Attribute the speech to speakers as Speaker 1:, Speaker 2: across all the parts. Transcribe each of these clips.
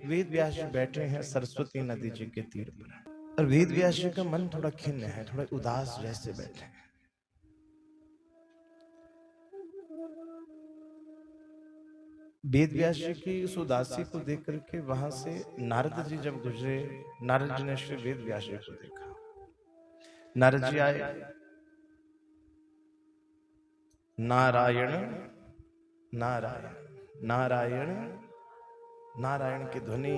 Speaker 1: वेद व्यास जी बैठे हैं सरस्वती नदी जी के तीर पर, और वेद व्यास जी का मन थोड़ा खिन्न है, थोड़ा उदास जैसे बैठे हैं। वेद व्यास जी की उस उदासी को देख करके वहां से नारद जी जब गुजरे, नारद जी ने श्री वेद व्यास जी को देखा। नारद जी आए, नारायण नारायण नारायण नारायण की ध्वनि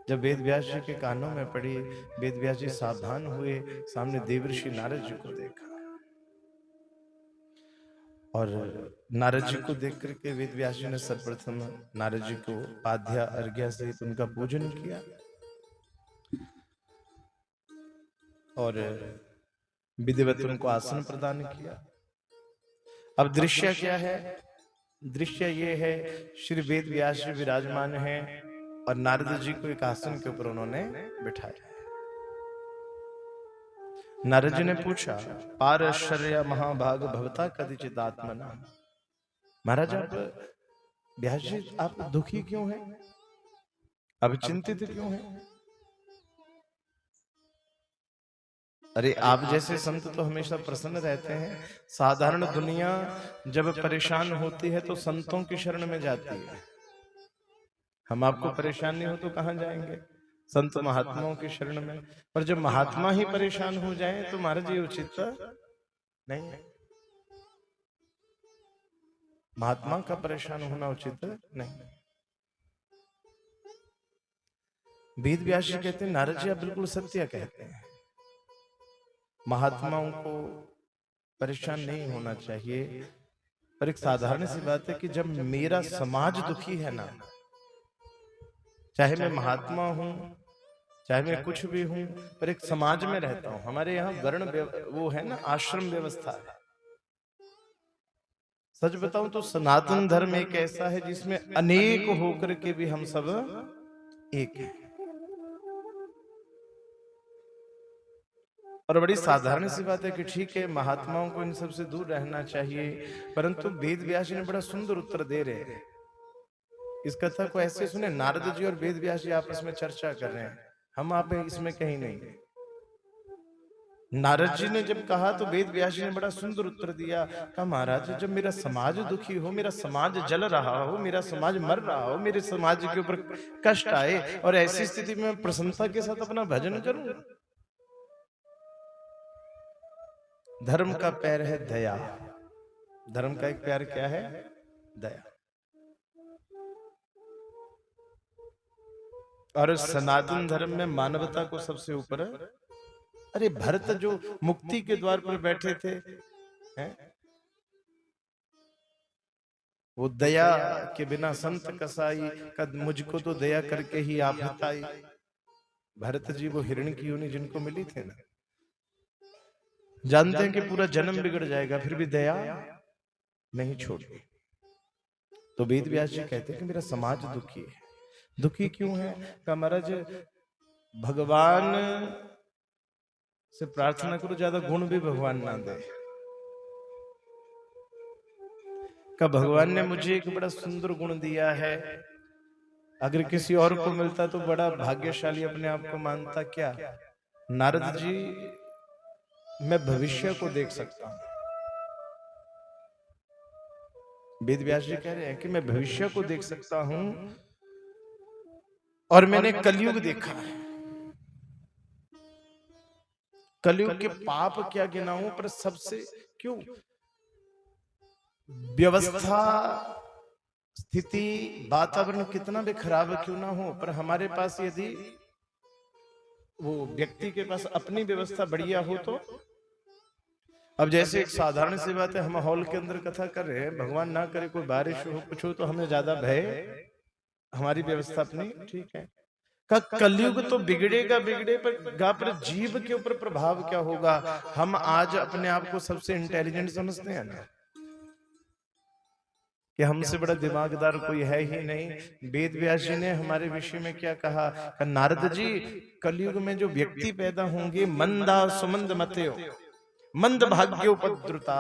Speaker 1: जब वेद व्यास जी के कानों में पड़ी, वेद व्यास जी सावधान हुए, सामने देवर्षि नारद जी को देखा, और नारद जी को देख करके वेद व्यास जी ने सर्वप्रथम नारद जी को पाद्या अर्घ्य से उनका पूजन किया, और विधिवत उनको आसन प्रदान किया। अब दृश्य क्या है? दृश्य ये है, श्री वेद व्यास जी विराजमान हैं और नारद जी को एक आसन के ऊपर उन्होंने बिठाया। नारद जी ने पूछा, पारश्चर्य महाभाग भवता कदिचित आत्मना। महाराज आप व्यास जी आप दुखी क्यों हैं? अब चिंतित क्यों हैं? अरे आप जैसे संत तो हमेशा प्रसन्न रहते हैं। साधारण दुनिया जब परेशान होती है तो संतों की शरण में जाती है। हम आपको परेशान नहीं हो तो कहां जाएंगे? संत महात्माओं की शरण में। पर जब महात्मा ही परेशान हो जाए तो महाराज ये उचित नहीं है। महात्मा का परेशान होना उचित नहीं। वेद व्यास जी कहते हैं, नारद जी आप बिल्कुल सत्य कहते हैं, महात्माओं को परेशान नहीं होना चाहिए। पर एक साधारण सी बात है कि जब मेरा समाज दुखी है ना, चाहे मैं महात्मा हूं, चाहे मैं कुछ भी हूं, पर एक समाज में रहता हूं। हमारे यहाँ वर्ण वो है ना, आश्रम व्यवस्था है। सच बताऊं तो सनातन धर्म एक ऐसा है जिसमें अनेक होकर के भी हम सब एक हैं। और बड़ी साधारण सी बात है कि ठीक है महात्माओं को इन सब से दूर रहना चाहिए, परंतु वेद व्यास जी ने बड़ा सुंदर उत्तर दे रहे हैं। इस कथा को ऐसे सुने, नारद जी और वेद व्यास जी आपस में चर्चा कर रहे हैं, हम आप इसमें कहीं नहीं। नारद जी ने जब कहा तो वेद व्यास जी ने बड़ा सुंदर उत्तर दिया। कहा, महाराज जब मेरा समाज दुखी हो, मेरा समाज जल रहा हो, मेरा समाज मर रहा हो, मेरे समाज के ऊपर कष्ट आए, और ऐसी स्थिति में प्रसन्नता के साथ अपना भजन करूं। धर्म का पैर है दया। धर्म का एक पैर क्या है? दया। और सनातन धर्म में मानवता को सबसे ऊपर। अरे भरत जो मुक्ति के द्वार पर बैठे थे, हैं? वो दया के बिना संत कसाई, कद मुझको तो दया करके ही आप हताई। भरत जी वो हिरण की योनि जिनको मिली थी ना, जानते हैं कि पूरा जन्म बिगड़ जाएगा फिर भी दया नहीं छोड़ी। तो वेद व्यास जी कहते हैं कि मेरा समाज दुखी है। दुखी क्यों है? का महाराज भगवान से प्रार्थना करो ज्यादा गुण भी भगवान ना दे। का भगवान ने मुझे एक बड़ा सुंदर गुण दिया है, अगर किसी और को मिलता तो बड़ा भाग्यशाली अपने आप को मानता। क्या? नारद जी, मैं भविष्य को देख सकता हूं। वेद व्यास जी कह रहे हैं कि मैं भविष्य को देख सकता हूं, और मैंने कलयुग देखा है। कलयुग के पाप क्या गिनाऊं, पर सबसे क्यों व्यवस्था, स्थिति, वातावरण कितना भी खराब क्यों ना हो, पर हमारे पास यदि वो व्यक्ति के पास अपनी व्यवस्था बढ़िया हो तो। अब जैसे एक साधारण सी बात है, हम हॉल के अंदर कथा कर रहे हैं, भगवान ना करे कोई बारिश हो कुछ हो तो हमें ज्यादा भय, हमारी व्यवस्था अपनी ठीक है। का कलयुग तो बिगड़ेगा बिगड़े, पर जीव के ऊपर प्रभाव क्या होगा? हम आज अपने आप को सबसे इंटेलिजेंट समझते हैं ना, कि हमसे बड़ा दिमागदार कोई है ही नहीं। वेद व्यास जी ने हमारे विषय में क्या कहा? नारद जी, कलयुग में जो व्यक्ति पैदा होंगे, मंदा सुमंद मतेयो मंद भाग्योपद्रुता,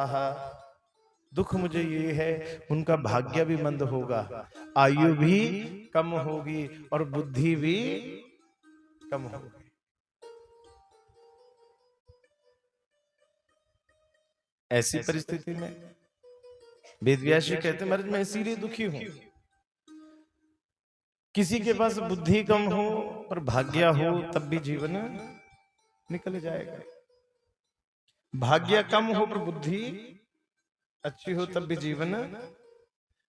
Speaker 1: दुख मुझे ये है, उनका भाग्य भी मंद होगा, आयु भी कम होगी और बुद्धि भी कम होगी। ऐसी परिस्थिति में वेदव्यास जी कहते महाराज मैं इसीलिए दुखी हूं। किसी के पास बुद्धि कम हो और भाग्य हो तब भी जीवन निकल जाएगा। भाग्य कम हो पर बुद्धि अच्छी हो तब भी जीवन।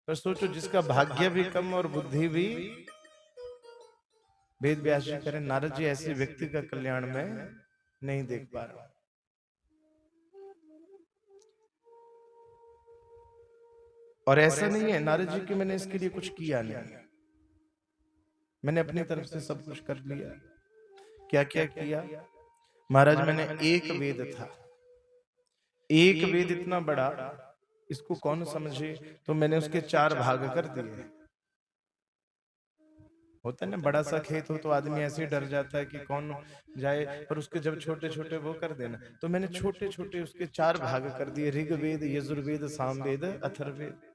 Speaker 1: पर सोचो जिसका भाग्य भी कम और बुद्धि भी, वेद व्यास जी करें नारद जी ऐसे व्यक्ति का कल्याण में नहीं देख पा रहा। और ऐसा नहीं है नारद जी कि मैंने इसके लिए कुछ किया नहीं, मैंने अपनी तरफ से सब कुछ कर लिया। क्या क्या किया महाराज? मैंने एक वेद था, एक वेद इतना बड़ा, इसको कौन समझे, तो मैंने उसके 4 भाग कर दिए। होता है ना बड़ा सा खेत हो तो आदमी ऐसे ही डर जाता है कि कौन जाए, पर उसके जब छोटे छोटे वो कर देना, तो मैंने छोटे छोटे उसके 4 भाग कर दिए, ऋग्वेद, यजुर्वेद, सामवेद, अथर्ववेद।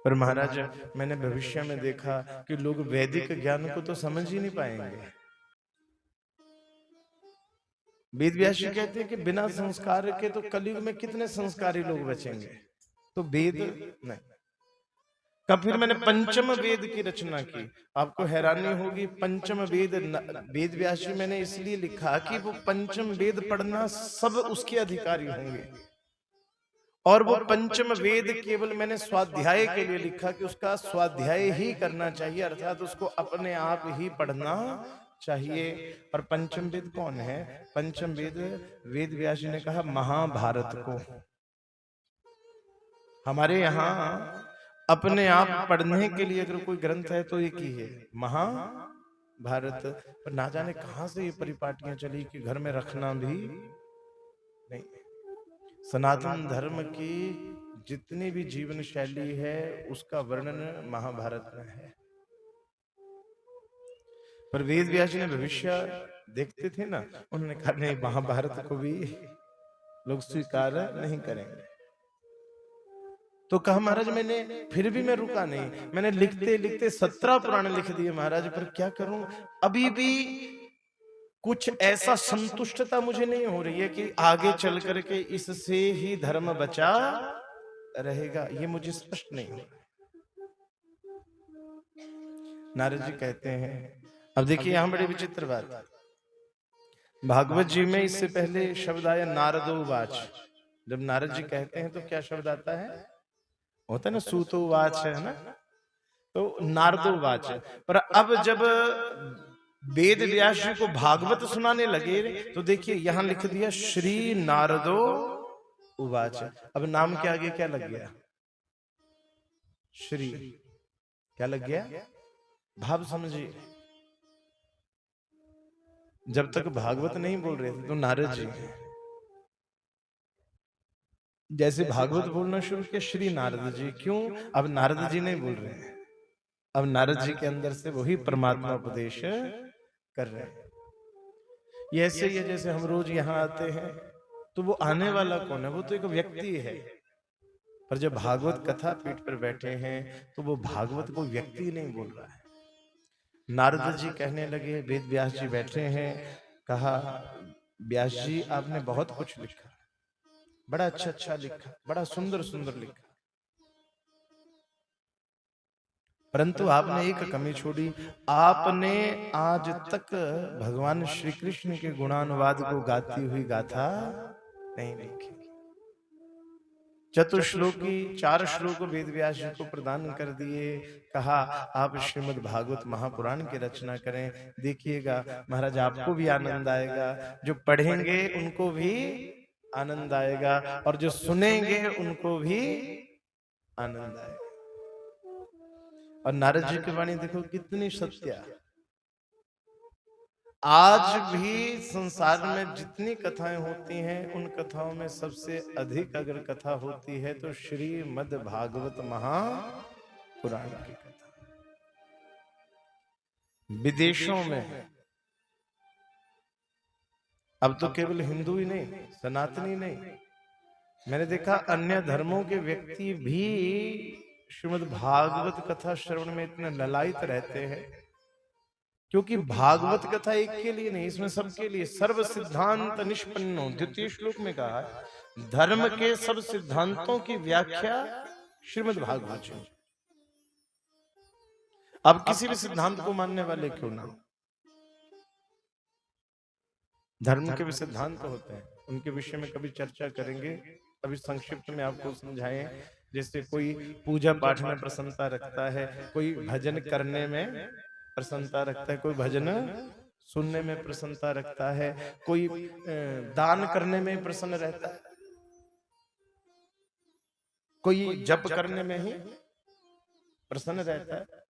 Speaker 1: पर महाराज मैंने भविष्य में देखा कि लोग वैदिक ज्ञान को तो समझ ही नहीं पाएंगे। वेद व्यास जी कहते हैं कि बिना संस्कार के तो कलयुग में कितने संस्कारी लोग बचेंगे, तो वेद नहीं। कब फिर मैंने पंचम वेद की रचना की। आपको हैरानी होगी, पंचम वेद वेद व्यास जी मैंने इसलिए लिखा कि वो पंचम वेद पढ़ना सब उसके अधिकारी होंगे, और वो पंचम वेद केवल मैंने स्वाध्याय के लिए लिखा कि उसका स्वाध्याय ही करना चाहिए, अर्थात उसको अपने आप ही पढ़ना चाहिए। और पंचम वेद कौन है? पंचम वेद वेद व्यास जी ने कहा महाभारत को। हमारे यहाँ अपने आप पढ़ने के लिए अगर कोई ग्रंथ है तो एक ही है, महाभारत। पर ना जाने कहां से ये परिपाटियां चली कि घर में रखना भी नहीं। सनातन धर्म की जितनी भी जीवन शैली है उसका वर्णन महाभारत में है। पर वेद व्यास जी ने भविष्य देखते थे ना, उन्होंने कहा नहीं, महाभारत को भी लोग स्वीकार नहीं करेंगे। तो कहा महाराज मैंने, फिर भी मैं रुका नहीं, मैंने लिखते लिखते 17 पुराण लिख दिए महाराज। पर क्या करूं, अभी भी कुछ ऐसा संतुष्टता मुझे नहीं हो रही है कि आगे चल करके इससे ही धर्म बचा रहेगा, ये मुझे स्पष्ट नहीं हो रहा। नारद जी कहते हैं, अब देखिए यहां बड़ी विचित्र बात, भागवत जी में इससे पहले शब्द आया नारदोवाच। जब नारद जी कहते हैं तो क्या शब्द आता है? होता है ना सूतोवाच, है ना, तो नारदोवाच। पर अब जब वेद व्यास जी को भागवत सुनाने लगे तो देखिए यहां लिख दिया श्री नारदो उवाच। अब नाम के आगे क्या लग गया? श्री। क्या लग गया? भाव समझिए। जब तक भागवत नहीं बोल रहे थे तो नारद जी, जैसे भागवत बोलना शुरू किया श्री नारद जी, क्यों? अब नारद जी नहीं बोल रहे हैं, अब नारद जी के अंदर से वही परमात्मा उपदेश कर रहे हैं। ये ऐसे ही है जैसे हम रोज यहाँ आते हैं तो वो आने वाला कौन है? वो तो एक व्यक्ति है। पर जब भागवत कथा पीठ पर बैठे हैं तो वो भागवत को व्यक्ति नहीं बोल रहा है। नारद जी कहने लगे, वेद व्यास जी बैठे हैं, कहा व्यास जी आपने बहुत कुछ लिखा, बड़ा अच्छा अच्छा लिखा, बड़ा सुंदर सुंदर लिखा, परंतु आपने एक कमी छोड़ी, आपने आज तक भगवान श्री कृष्ण के गुणानुवाद को गाती हुई गाथा नहीं लिखी। चतुश्लोकी 4 श्लोक वेद व्यास जी को प्रदान कर दिए, कहा आप श्रीमद् भागवत महापुराण की रचना करें, देखिएगा महाराज आपको भी आनंद आएगा, जो पढ़ेंगे उनको भी आनंद आएगा और जो सुनेंगे उनको भी आनंद आएगा। और नारद जी की वाणी देखो कितनी सत्य। आज भी संसार में जितनी कथाएं होती हैं उन कथाओं में सबसे अधिक अगर कथा होती है तो श्रीमद् भागवत महापुराण की कथा। विदेशों में अब तो केवल हिंदू ही नहीं, सनातनी नहीं, मैंने देखा अन्य धर्मों के व्यक्ति भी श्रीमद् भागवत कथा श्रवण में इतने ललायित रहते हैं, क्योंकि भागवत कथा एक के लिए नहीं, इसमें सबके लिए सर्व सिद्धांत निष्पन्नो, द्वितीय श्लोक में कहा है धर्म के सब सिद्धांतों की व्याख्या श्रीमद् भागवत में। अब किसी भी सिद्धांत को मानने वाले क्यों ना, धर्म के भी सिद्धांत होते हैं, उनके विषय में कभी चर्चा करेंगे। अभी संक्षिप्त में आपको समझाएं, जैसे कोई पूजा पाठ में प्रसन्नता रखता है, कोई भजन करने में प्रसन्नता रखता है, कोई भजन सुनने में प्रसन्नता रखता है, कोई दान करने में प्रसन्न रहता है, कोई जप करने में ही प्रसन्न रहता है।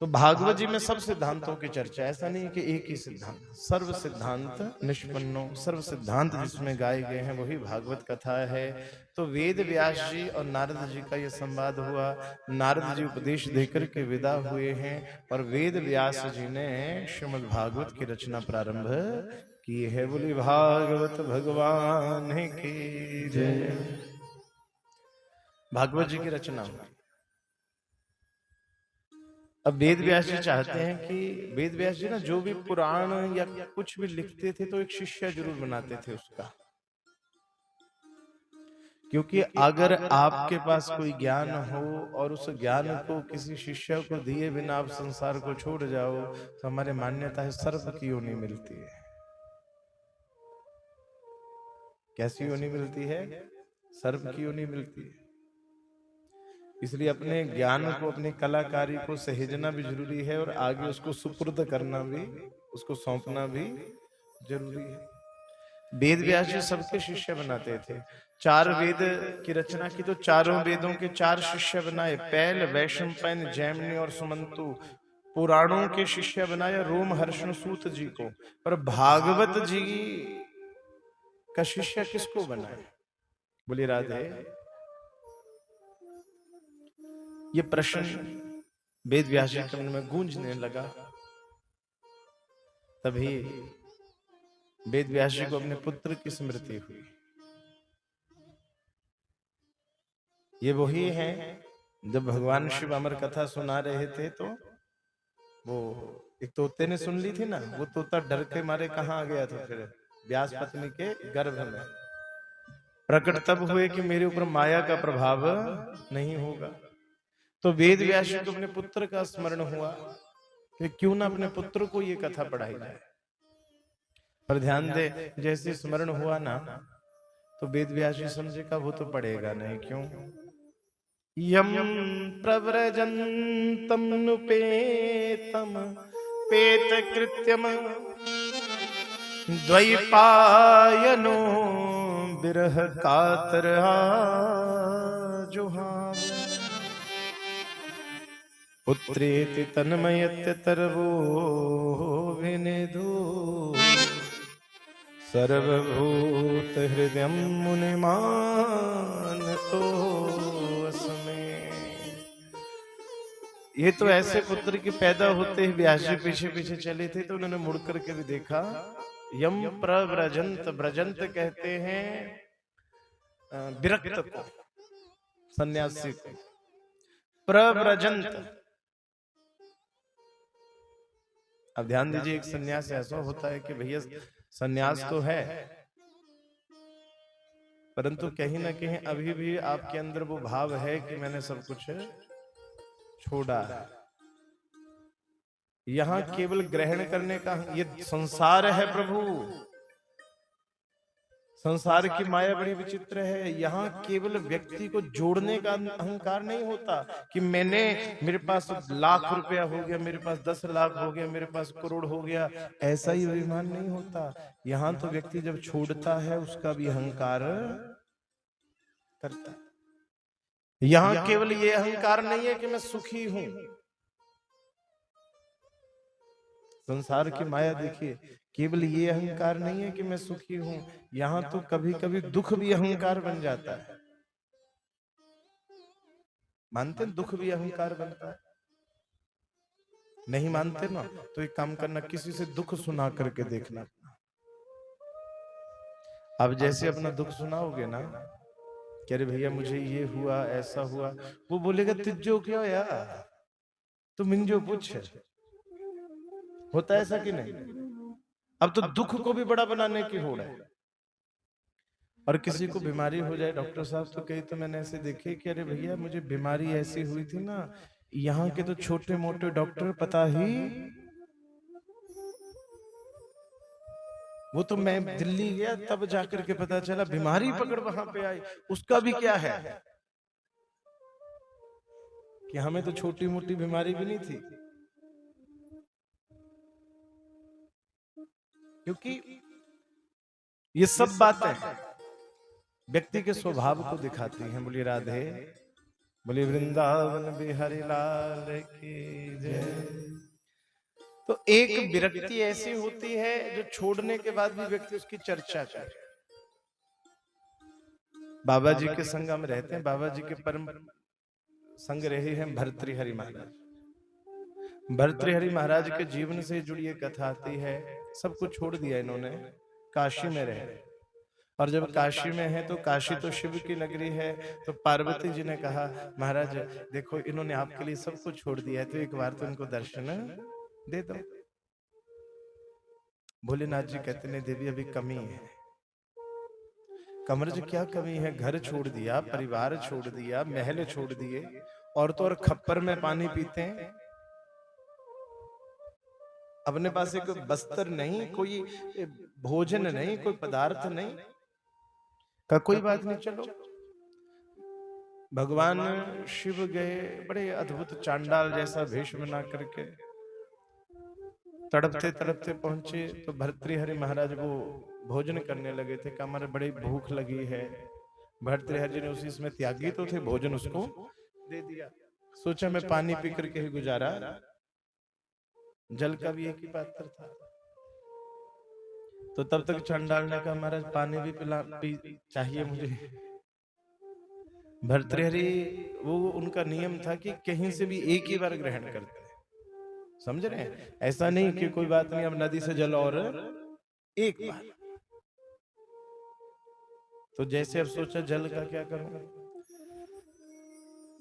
Speaker 1: तो भागवत जी में सब सिद्धांतों की चर्चा, ऐसा नहीं कि एक ही सिद्धांत, सर्व सिद्धांत निष्पन्नो, सर्व सिद्धांत जिसमें गाए गए हैं वही भागवत कथा है। तो वेद व्यास जी और नारद जी का ये संवाद हुआ। नारद जी उपदेश देकर के विदा हुए हैं और वेद व्यास जी ने श्रीमद् भागवत की रचना प्रारंभ की है। बोली भागवत भगवान की जय। भागवत जी की रचना हुई। अब वेद व्यास जी चाहते हैं कि वेद व्यास जी ना जो भी पुराण या कुछ भी लिखते थे तो एक शिष्य जरूर बनाते थे उसका, क्योंकि अगर आपके पास कोई ज्ञान हो और उस ज्ञान को किसी शिष्य को दिए बिना आप संसार को छोड़ जाओ तो हमारी मान्यता है सर्प की योनि मिलती है। कैसी योनि मिलती है? सर्प की योनि मिलती है। इसलिए अपने ज्ञान को, अपनी कलाकारी को सहेजना भी जरूरी है और आगे उसको सुपुर्द करना भी, उसको सौंपना भी जरूरी है। वेद व्यास जी सबके शिष्य बनाते थे। 4 वेद की रचना की तो चारों वेदों के 4 शिष्य बनाए, पैल, वैशंपायन, जैमिनी और सुमंतु। पुराणों के शिष्य बनाया रोमहर्षण सूत जी को। और भागवत जी का शिष्य किसको बनाया? बोली राधे। ये प्रश्न वेद व्यास जी के मन में गूंजने लगा। तभी वेद व्यास जी को अपने पुत्र की स्मृति हुई। ये वही है जब भगवान शिव अमर कथा सुना रहे थे तो वो एक तोते ने सुन ली थी ना, वो तोता डर के मारे कहाँ आ गया था? फिर व्यास पत्नी के गर्भ में। प्रकट तब हुए कि मेरे ऊपर माया का प्रभाव नहीं होगा। तो वेद व्यास जी को अपने पुत्र का स्मरण हुआ कि क्यों ना अपने पुत्र को ये कथा पढ़ाई जाए। पर ध्यान दे, जैसे स्मरण हुआ ना तो वेद व्यास जी समझे का वो तो पढ़ेगा नहीं। क्यों? यम प्रव्रजन्तम नुपेतम पेत कृत्यम द्वैपायनो विरह कातर जुहाव पुत्रेति तन्मयत्य तरवो विनिधु सर्वभूत हृदय मुनिमान तो अस्मे। ये तो ऐसे पुत्र की पैदा होते ही व्यास जी पीछे पीछे चले थे तो उन्होंने मुड़ करके भी देखा। यम प्रव्रजंत, ब्रजंत कहते हैं विरक्त को, सन्यासी को। प्रव्रजंत, अब ध्यान दीजिए, एक सन्यास ऐसा होता है कि भैया सन्यास तो है परंतु कहीं ना कहीं अभी भी आपके अंदर वो भाव है कि मैंने सब कुछ छोड़ा है। यहां केवल ग्रहण करने का, ये संसार है प्रभु, संसार की माया बड़ी विचित्र है। यहाँ केवल व्यक्ति को जोड़ने का अहंकार नहीं होता कि मैंने, मेरे पास लाख रुपया हो गया, मेरे पास 10 लाख हो गया, मेरे पास करोड़ हो गया, ऐसा ही अभिमान नहीं होता। यहाँ तो व्यक्ति जब छोड़ता है उसका भी अहंकार करता है। यहाँ केवल ये अहंकार नहीं है कि मैं सुखी हूं। संसार की माया देखिए, केवल ये अहंकार नहीं है कि मैं सुखी हूं, यहां तो कभी कभी दुख भी अहंकार बन जाता है। मानते हैं दुख भी अहंकार बनता है? नहीं मानते ना तो एक काम करना, किसी से दुख सुना करके देखना। अब जैसे अपना दुख सुनाओगे ना कि अरे भैया मुझे ये हुआ ऐसा हुआ, वो बोलेगा तिज्जो क्यों यार, तू मिंजो पूछ। होता है ऐसा कि नहीं? अब तो दुख को भी बड़ा बनाने की होड़ है। और किसी को बीमारी हो जाए, डॉक्टर साहब तो कई तो मैंने ऐसे देखे कि अरे भैया मुझे बीमारी ऐसी हुई थी ना, यहाँ के तो छोटे मोटे डॉक्टर पता ही, वो तो मैं दिल्ली गया तब जाकर के पता चला बीमारी पकड़ वहां पे आई। उसका भी क्या है कि हमें तो छोटी मोटी बीमारी भी नहीं थी, क्योंकि ये सब बातें व्यक्ति के स्वभाव को दिखाती हैं। बोलिए राधे, बोलिए वृंदावन बिहारी लाल की जय। तो एक विरक्ति ऐसी होती है जो छोड़ने के बाद भी व्यक्ति उसकी चर्चा करे। बाबा जी के संग हम रहते हैं, बाबा जी के परम संग रहे हैं भर्तृहरि महाराज। भर्तृहरि महाराज के जीवन से जुड़ी एक कथा आती है। सब कुछ छोड़ दिया इन्होंने, काशी में रहे, और जब काशी में है तो काशी तो शिव की नगरी है, तो पार्वती जी ने कहा महाराज देखो इन्होंने आपके लिए सब कुछ छोड़ दिया है, तो एक बार तो इनको दर्शन दे दो। भोलेनाथ जी कहते हैं देवी अभी कमी है। कमर जी क्या कमी है, घर छोड़ दिया, परिवार छोड़ दिया, महल छोड़ दिए, और तो और खप्पर में पानी पीते हैं, अपने पास एक बस्तर नहीं, कोई भोजन नहीं, कोई पदार्थ नहीं का, कोई बात नहीं चलो। भगवान शिव गए, बड़े अद्भुत चांडाल जैसा वेश बना करके तड़पते तड़पते पहुंचे, तो भर्तृहरि महाराज वो भोजन करने लगे थे, कहा हमारे बड़ी भूख लगी है। भर्तृहरि जी ने उसी इसमें त्यागी तो थे, भोजन उसको दे दिया। सोचा मैं पानी पी करके ही गुजारा, जल का भी एक ही पात्र था। तो तब तक चंडाल ने कहा महाराज पानी भी पी चाहिए मुझे। भर्तृहरि वो उनका नियम था कि कहीं से भी एक ही बार ग्रहण करते, समझ रहे हैं? ऐसा नहीं कि कोई बात नहीं अब नदी से जल और एक बार। तो जैसे अब सोचा जल का क्या करूं,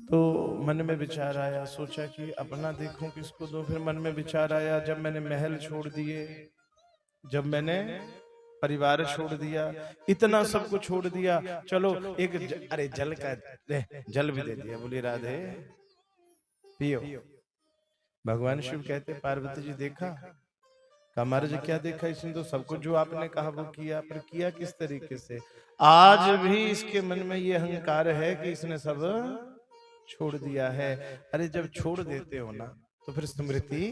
Speaker 1: तो मन में विचार आया, सोचा कि अपना देखूं किसको दो। फिर मन में विचार आया जब मैंने महल छोड़ दिए, जब मैंने परिवार छोड़ दिया, इतना सब कुछ छोड़ दिया, चलो एक अरे जल का जल भी दे दिया। बोली राधे पियो। भगवान शिव कहते पार्वती जी देखा, कमर जी क्या देखा, इसने तो सब कुछ जो आपने कहा वो किया, पर किया किस तरीके से। आज भी इसके मन में ये अहंकार है कि इसने सब छोड़ दिया है। अरे जब छोड़ देते हो ना तो फिर स्मृति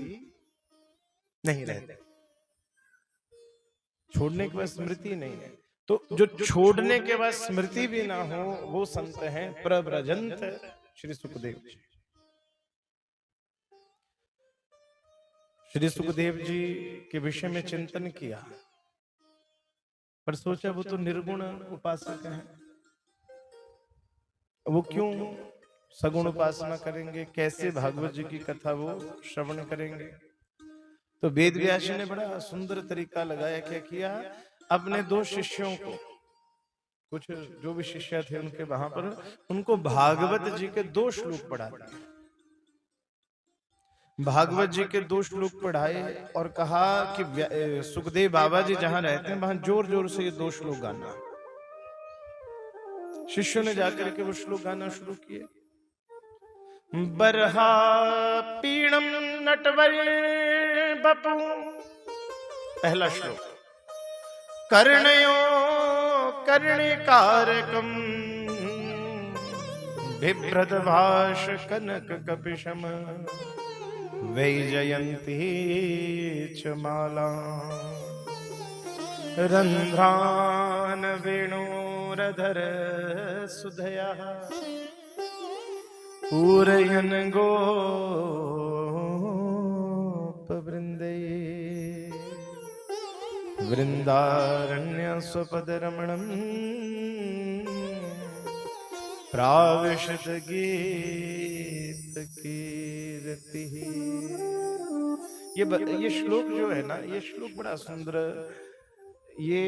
Speaker 1: नहीं रहती, छोड़ने के बाद स्मृति नहीं है। तो जो छोड़ने के बाद स्मृति भी ना हो वो संत हैं प्रव्रजंत श्री सुखदेव जी। श्री सुखदेव जी के विषय में चिंतन किया, पर सोचा वो तो निर्गुण उपासक हैं, वो क्यों सगुण उपासना करेंगे, कैसे भागवत जी की कथा वो श्रवण करेंगे। तो वेद व्यास जी ने बड़ा सुंदर तरीका लगाया, क्या किया, अपने दो शिष्यों को, कुछ जो भी शिष्य थे उनके वहां पर, उनको भागवत जी के 2 श्लोक पढ़ा दिए। भागवत जी के 2 श्लोक पढ़ाए और कहा कि सुखदेव बाबा जी जहां रहते हैं वहां जोर जोर से ये 2 श्लोक गाना। शिष्यों ने जाकर के वो श्लोक गाना शुरू किए। बरहा पीणम नटवर बपू, पहला श्लोक। कर्णयो कर्णिकारकम बिभ्रत भाष कनक कपिशम वैजयंती च माला रंध्रान वेणुरधर सुधया पूरयन गोप वृंदे वृंदारण्य स्वपद रमणम प्राविशत गीत कीर्ति। ये श्लोक जो है ना, ये श्लोक बड़ा सुंदर, ये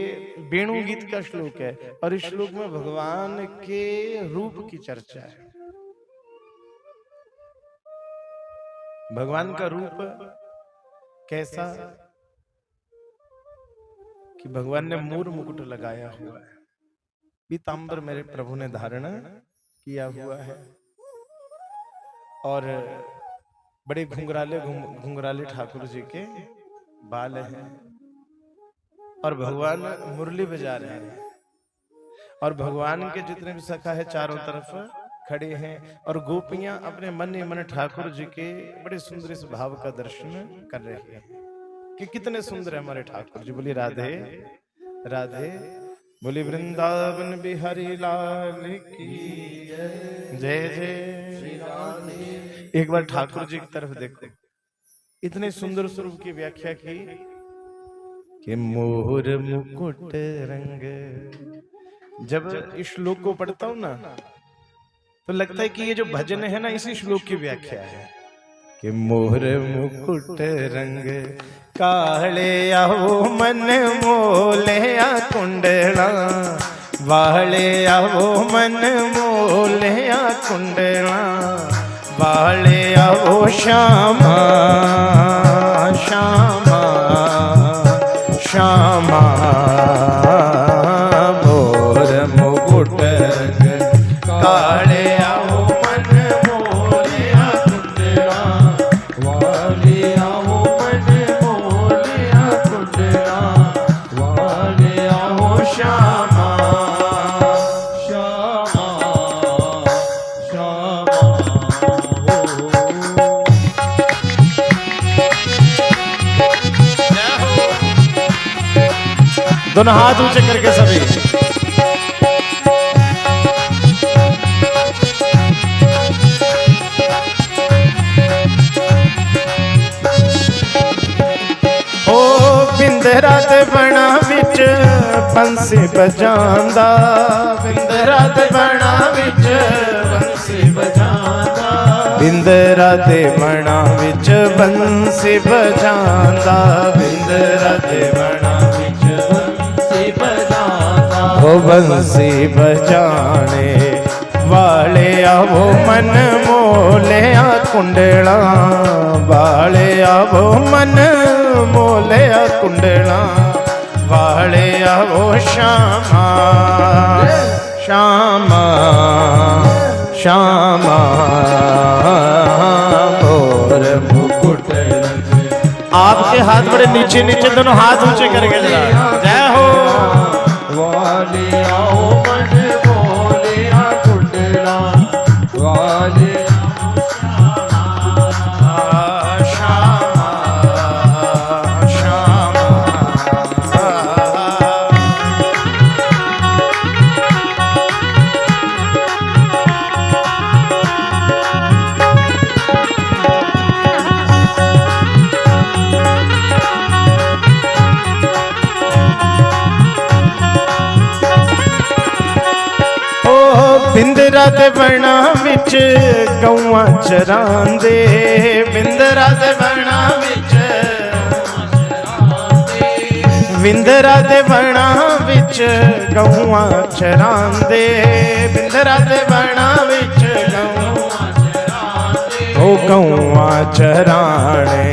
Speaker 1: वेणु गीत का श्लोक है और इस श्लोक में भगवान के रूप की चर्चा है। भगवान का रूप कैसा कि भगवान ने मोर मुकुट लगाया हुआ है, पीतांबर मेरे प्रभु ने धारण किया हुआ है और बड़े घुंघराले ठाकुर जी के बाल हैं और भगवान मुरली बजा रहे हैं और भगवान के जितने भी सखा है चारों तरफ खड़े हैं और गोपियां अपने मन ही मन ठाकुर जी के बड़े सुंदर इस भाव का दर्शन कर रहे हैं कि कितने सुंदर है हमारे ठाकुर जी। बोली राधे राधे, बोली वृंदावन बिहारी लाल की जय जय श्री राधे। एक बार ठाकुर जी की तरफ देखो, इतने सुंदर स्वरूप की व्याख्या की कि मोर मुकुट रंग। जब इस श्लोक को पढ़ता हूं ना तो लगता है कि ये जो भजन है ना इसी श्लोक की व्याख्या है कि मोर मुकुट रंग काले आओ मन मोले आ कुंडला वाले आओ मन मोले आ कुंडला वाले आओ श्यामा श्यामा श्यामा मोर मुकुट काले दोनों हाथ ऊंचे करके सभी। ओ बिंदरा ते बना विच बंसी बजांदा, बिंदरा ते बना विच बंसी बजांदा, बिंदरा ते बना विच बंसी बजांदा, बिंदरा ते बना विच ओ बंसी बजाने वाले आवो मन मोले आ कुंडला वाले आवो मन मोले आ कुंडला वाले आवो श्यामा श्यामा श्यामा मोर मुकुट। आपके हाथ बड़े नीचे नीचे, दोनों हाथ ऊंचे करके जरा जय हो। वाले आओ मन मोले आ कुंडला वाले बिंदरा ते बना विच गौआं चरांदे, बिंदरा ते बना विच बिंदरा ते बना विच गौआं चरांदे, बिंदरा ते बना विच ओ गौआं चराने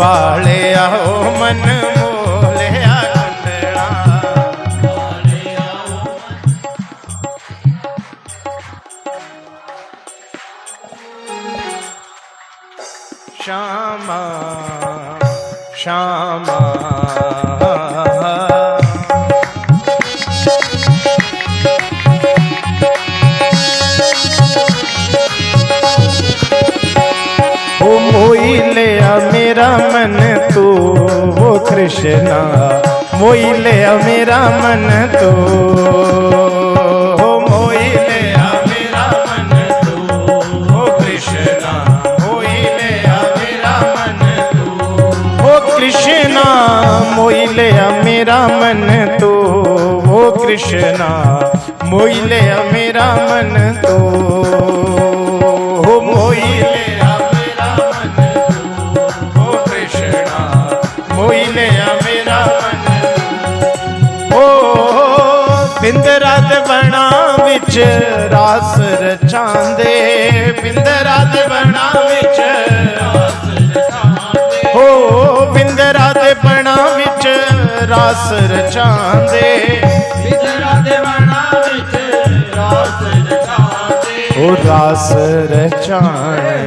Speaker 1: वाले आओ मन मोले आ कुंडला वाले आओ। श्यामा श्यामा ओ मोई लिया मेरा मन तू वो कृष्णा, मोई लिया मेरा मन तू मोई लिया मेरा मन तू वो कृष्णा, कृष्णा मोई लिया मेरा मन तो वो कृष्णा मोई लिया मेरा मन तो मोई लिया मेरा मन तो वो कृष्णा मोई लिया मेरा मन ਦੇ ਬਣਾ ਵਿੱਚ ਰਾਸ ਰਚਾਂਦੇ, ਬਿੰਦਰਾ ਦੇ ਬਣਾ ਵਿੱਚ ਰਾਸ ਰਚਾਂਦੇ, ਹੋ ਬਿੰਦਰਾ ਦੇ ਬਣਾ ਵਿੱਚ ਰਾਸ ਰਚਾਂਦੇ, ਬਿੰਦਰਾ ਦੇ ਬਣਾ ਵਿੱਚ ਰਾਸ ਰਚਾਂਦੇ, ਉਹ ਰਾਸ ਰਚਾਣੇ।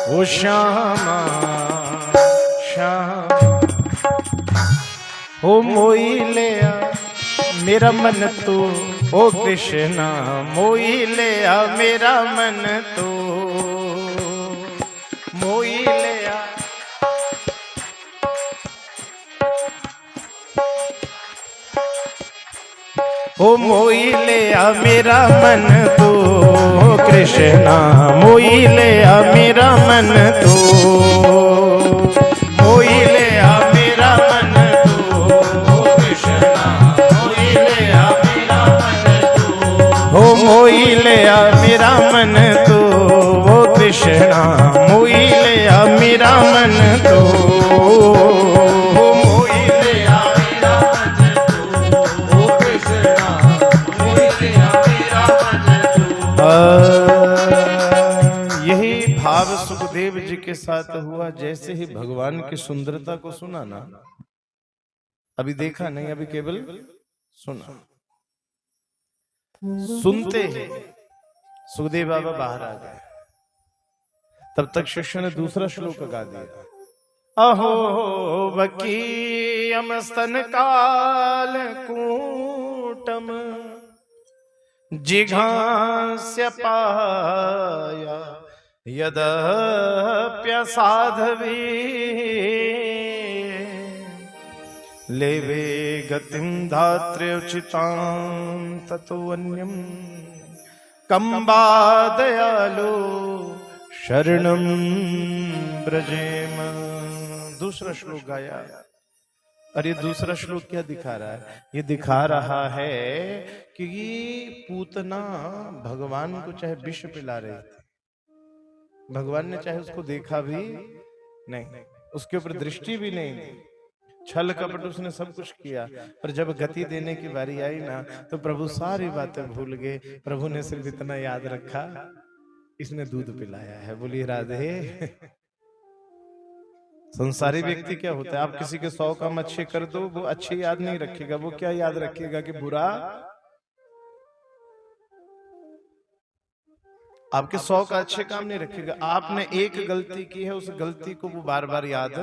Speaker 1: ओ श्यामा श्याम ओ मोई लिया मेरा मन तू, ओ कृष्णा मोई लिया मेरा मन तू, मोई लिया ओ मोई लिया मेरा मन तू, कृष्णा मोई लिया मेरा मन तू, मोई लिया मेरा मन तू, कृष्णा मोई लिया मेरा मन तू, ओ मोई लिया मेरा मन तू, ओ कृष्णा मोई लिया मेरा मन तू, यही भाव सुखदेव जी के साथ हुआ। जैसे ही भगवान की सुंदरता को सुना ना, अभी देखा नहीं, अभी केवल सुना, सुनते ही सुखदेव बाबा बाहर आ गए। तब तक शिष्य ने दूसरा श्लोक गा दिया, अहो वकीयम स्तन काल कूटम जिघांस्य पाया यदप्यसाधवी लेवे गतिं धात्र्योचितां ततोऽन्यं कंबा दयालो शरणं ब्रजेम। दूसरा श्लोक गाया। और ये दूसरा श्लोक क्या दिखा रहा है? ये दिखा रहा है कि पूतना भगवान को चाहे विष पिला रहे थे, भगवान ने चाहे उसको देखा भी नहीं, उसके ऊपर दृष्टि भी नहीं दी, छल कपट उसने सब कुछ किया, पर जब गति देने की बारी आई ना, तो प्रभु सारी बातें भूल गए। प्रभु ने सिर्फ इतना याद रखा, इसने दूध पिलाया है। बोलिए राधे। संसारी व्यक्ति क्या होता है? आप किसी के 100 काम अच्छे कर दो, वो अच्छे याद नहीं रखेगा, वो क्या याद रखेगा कि बुरा। आपके 100 का अच्छे काम नहीं रखेगा, आपने एक गलती की है, उस गलती को वो बार बार याद,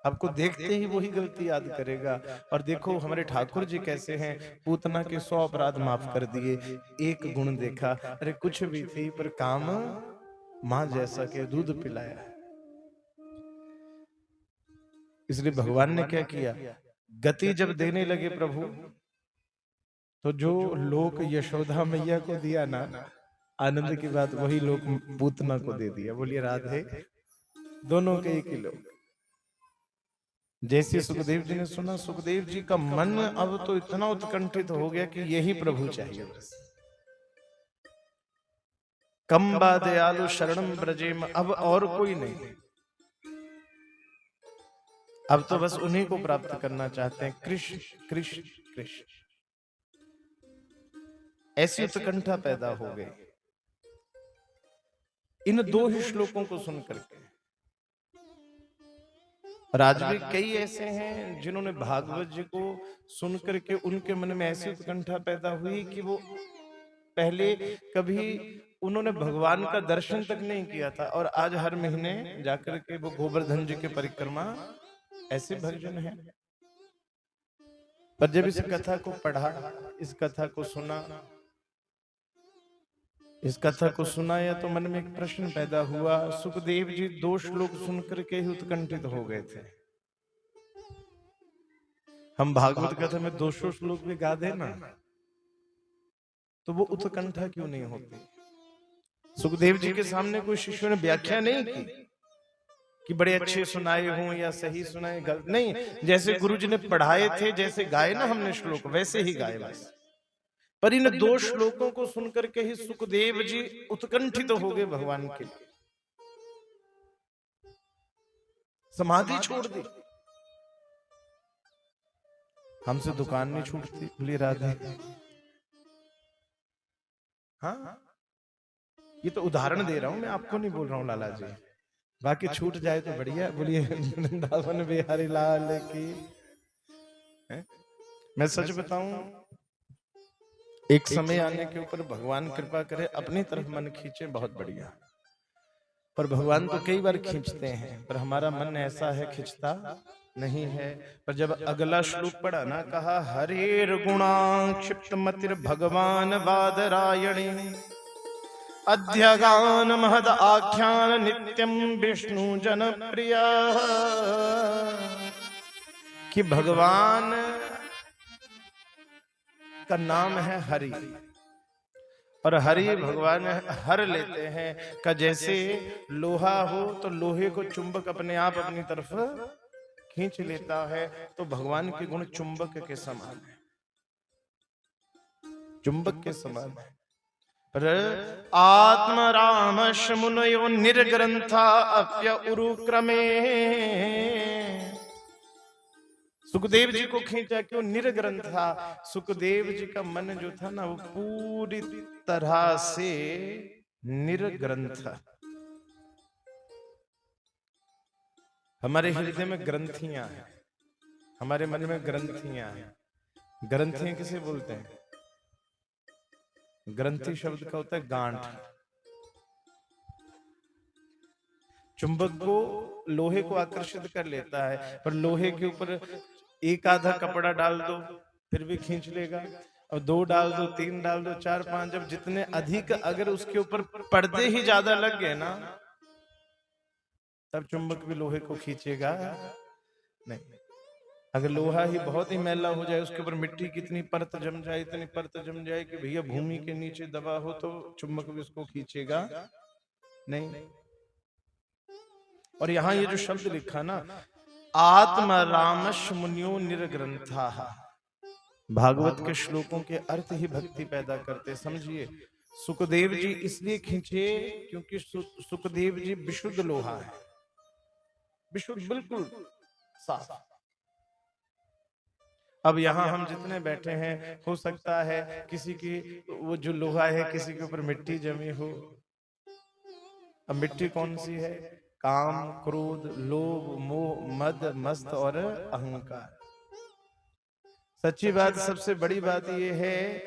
Speaker 1: आपको देखते ही वही गलती याद करेगा। और देखो हमारे ठाकुर जी कैसे हैं, पूतना के 100 अपराध माफ कर दिए, एक गुण देखा, अरे कुछ भी थी पर काम मां जैसा के दूध पिलाया है। इसलिए भगवान ने क्या किया, गति जब देने लगे प्रभु, तो जो लोक यशोदा मैया को दिया ना, आनंद की बात, वही लोक पूतना को दे दिया। बोलिए राधे। दोनों के एक ही लोग। जैसे सुखदेव जी ने सुना, सुखदेव जी का मन अब तो इतना उत्कंठित हो गया कि यही प्रभु चाहिए बस। कंबा दयालु शरणम ब्रजेम, अब और कोई नहीं, अब तो बस उन्हीं को प्राप्त करना चाहते हैं। कृष्ण कृष्ण कृष्ण, ऐसी उत्कंठा पैदा हो गई इन 2 ही श्लोकों को सुनकर के। आज भी कई ऐसे हैं जिन्होंने भागवत जी को सुनकर के उनके मन में ऐसी उत्कंठा पैदा हुई कि वो पहले कभी उन्होंने भगवान का दर्शन तक नहीं किया था, और आज हर महीने जाकर के वो गोवर्धन जी की परिक्रमा, ऐसे भजन हैं। पर जब इस कथा को पढ़ा, इस कथा को सुना, इस कथा को सुनाया, तो मन में एक प्रश्न पैदा हुआ। सुखदेव जी 2 श्लोक सुनकर के ही उत्कंठित हो गए थे। हम भागवत कथा में 200 श्लोक भी गा दे ना, तो वो उत्कंठा क्यों नहीं होती? सुखदेव जी के सामने कोई शिष्यों ने व्याख्या नहीं की कि बड़े अच्छे सुनाए हों या सही सुनाए, गलत नहीं। जैसे गुरु जी ने पढ़ाए थे, जैसे गाए ना हमने श्लोक, वैसे ही गाए बस। पर इन 2 श्लोकों को सुनकर के ही सुखदेव जी उत्कंठित हो गए भगवान के लिए, समाधि छोड़ दी। हमसे दुकान नहीं छूटती, बोली राधे। हाँ, ये तो उदाहरण दे रहा हूं मैं, आपको नहीं बोल रहा हूं लाला जी। बाकी छूट जाए तो बढ़िया, बोलिए वृंदावन बिहारी लाल की। मैं सच बताऊं, एक समय आने के ऊपर भगवान कृपा करे अपनी तरफ मन खींचे, बहुत बढ़िया। पर भगवान तो कई बार खींचते हैं, पर हमारा मन ऐसा है खींचता नहीं है। पर जब अगला श्लोक पढ़ा ना, कहा हरेर गुणा क्षिप्त मतिर भगवान वादरायणी अध्यगान महद आख्यान नित्यम विष्णु जन प्रिया, कि भगवान का नाम है हरि, और हरि भगवान हर लेते हैं। का जैसे लोहा हो तो लोहे को चुंबक अपने आप अपनी तरफ खींच लेता है, तो भगवान के गुण चुंबक के समान है, चुंबक के समान है। पर आत्म रामश मुनयो निर्ग्रंथा अप्य उरुक्रमे, सुखदेव जी को खींचा, क्यों? निर्ग्रंथ था। सुखदेव जी का मन जो था ना, वो पूरी तरह से निर्ग्रंथ था। हमारे हृदय में ग्रंथियां हैं, हमारे मन में ग्रंथियां हैं। ग्रंथियां किसे बोलते हैं? ग्रंथि शब्द का होता है गांठ। चुंबक को, लोहे को आकर्षित कर लेता है, पर लोहे के ऊपर एक आधा कपड़ा डाल दो फिर भी खींच लेगा, और 2 डाल दो, 3 डाल दो, 4, 5, जब जितने अधिक अगर उसके ऊपर पर्दे ही ज्यादा लग गए ना, तब चुंबक भी लोहे को खींचेगा नहीं। अगर लोहा ही बहुत ही मैला हो जाए, उसके ऊपर मिट्टी कितनी परत जम जाए, इतनी परत जम जाए कि भैया भूमि के नीचे दबा हो, तो चुंबक भी उसको खींचेगा नहीं। और यहाँ ये जो शब्द लिखा ना, आत्म रामश मुनियो निर्ग्रंथा, भागवत के श्लोकों के अर्थ ही भक्ति पैदा करते। समझिए, सुखदेव जी इसलिए खींचे क्योंकि सुखदेव जी विशुद्ध लोहा है, विशुद्ध, बिल्कुल साफ। अब यहाँ हम जितने बैठे हैं, हो सकता है किसी की वो जो लोहा है किसी के ऊपर मिट्टी जमी हो। अब मिट्टी कौन सी है? काम, क्रोध, लोभ, मोह, मद, मस्त और अहंकार। सच्ची बात, सबसे बड़ी बात यह है,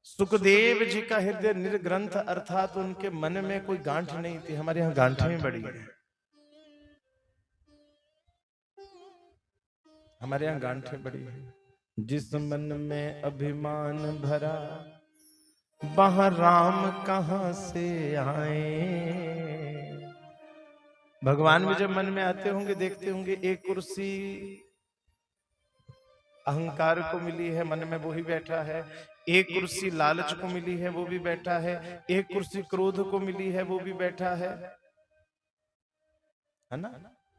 Speaker 1: सुखदेव जी का हृदय निर्ग्रंथ, अर्थात उनके मन में कोई गांठ नहीं थी। हमारे यहाँ गांठें बड़ी है, हमारे यहाँ गांठें बड़ी है। जिस मन में अभिमान भरा, वहां राम कहां से आए। भगवान भी जब मन में आते होंगे, देखते होंगे एक कुर्सी अहंकार को मिली है, मन में वो ही बैठा है। एक कुर्सी लालच को मिली है, वो भी बैठा है। एक कुर्सी क्रोध को मिली है, वो भी बैठा है ना।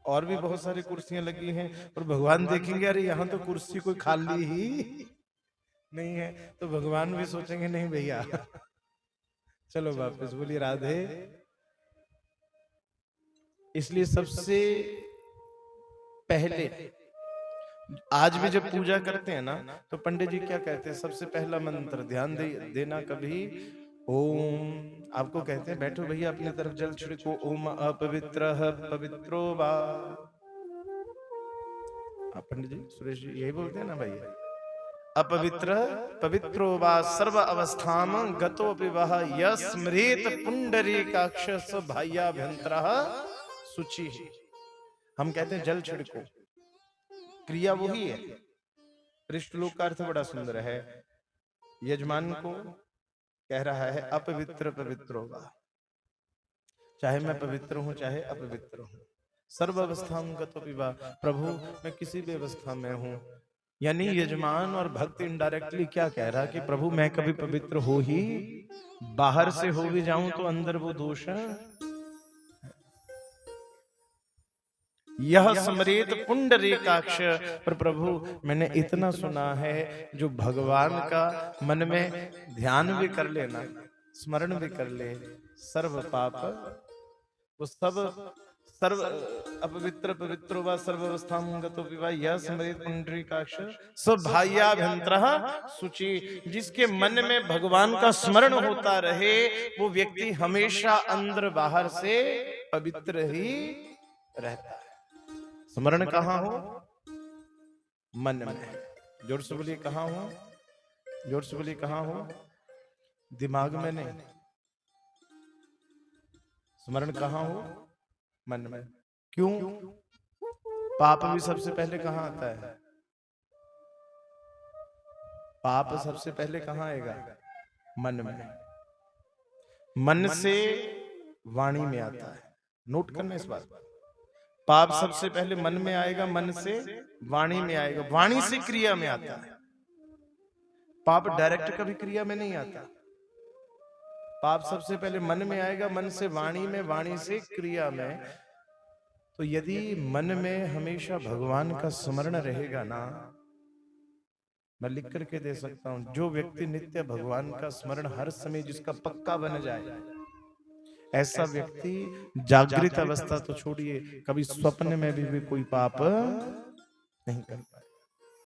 Speaker 1: और भी बहुत सारी कुर्सियां लगी हैं, और भगवान देखेंगे अरे यहाँ तो कुर्सी कोई खाली ही नहीं है, तो भगवान भी सोचेंगे नहीं भैया चलो वापस। बोलिए राधे। इसलिए सबसे पहले, आज भी जब पूजा करते हैं ना, तो पंडित जी क्या कहते हैं? सबसे पहला मंत्र ध्यान देना कभी, ओम। आपको कहते हैं बैठो भैया, अपनी तरफ जल छिड़को, ओम अपवित्रः पवित्रो वा। पंडित जी, सुरेश जी यही बोलते हैं ना भैया, अपवित्र पवित्रो वा सर्व अवस्थाम गतो विवाह यस्मृत पुंडरीकाक्ष भायाभ्यंतरः सुचि। हम कहते हैं जल छिड़को, क्रिया वही है। पृष्ठलोक का अर्थ बड़ा सुंदर है। यजमान को कह रहा है अपवित्र पवित्रो वा, चाहे मैं पवित्र हूं चाहे अपवित्र हूं, सर्व अवस्था गतो विवाह, प्रभु मैं किसी भी अवस्था में हूं। यानी यजमान और भक्त इनडायरेक्टली क्या कह रहा है कि प्रभु मैं कभी पवित्र हो ही, बाहर से हो भी जाऊं तो अंदर वो दोष है। यह स्मरेत पुंडरीकाक्ष। पर प्रभु मैंने इतना सुना है, जो भगवान का मन में ध्यान भी कर लेना, स्मरण भी कर ले, सर्व पाप वो सब सर्व अपवित्र पवित्रो वा सर्वावस्थां गतो विवा यह स्मरेत पुंडरीकाक्ष स्वभायाभ्यंतरः शुचि। जिसके मन में भगवान का स्मरण होता रहे, वो व्यक्ति हमेशा अंदर बाहर से पवित्र ही रहता है। स्मरण कहाँ हो? मन में। जोर से बोलिए कहाँ हो? जोर से बोलिए कहाँ हो? दिमाग में नहीं। स्मरण कहाँ हो? मन में। क्यों? पाप भी सबसे पहले कहाँ आता है? पाप सबसे पहले कहाँ आएगा? मन में। मन से वाणी में आता है। नोट करना इस बात। पाप सबसे पहले मन में आएगा, मन से वाणी में आएगा, वाणी से क्रिया में आता है। पाप डायरेक्ट कभी क्रिया में नहीं आता। पाप सबसे पहले मन में आएगा, मन से वाणी में, वाणी से क्रिया में। तो यदि मन में हमेशा भगवान का स्मरण रहेगा ना, मैं लिख करके दे सकता हूं, जो व्यक्ति नित्य भगवान का स्मरण हर समय जिसका पक्का बन जाए, ऐसा व्यक्ति जागृत अवस्था तो छोड़िए, कभी स्वप्न में भी कोई पाप नहीं कर पाए।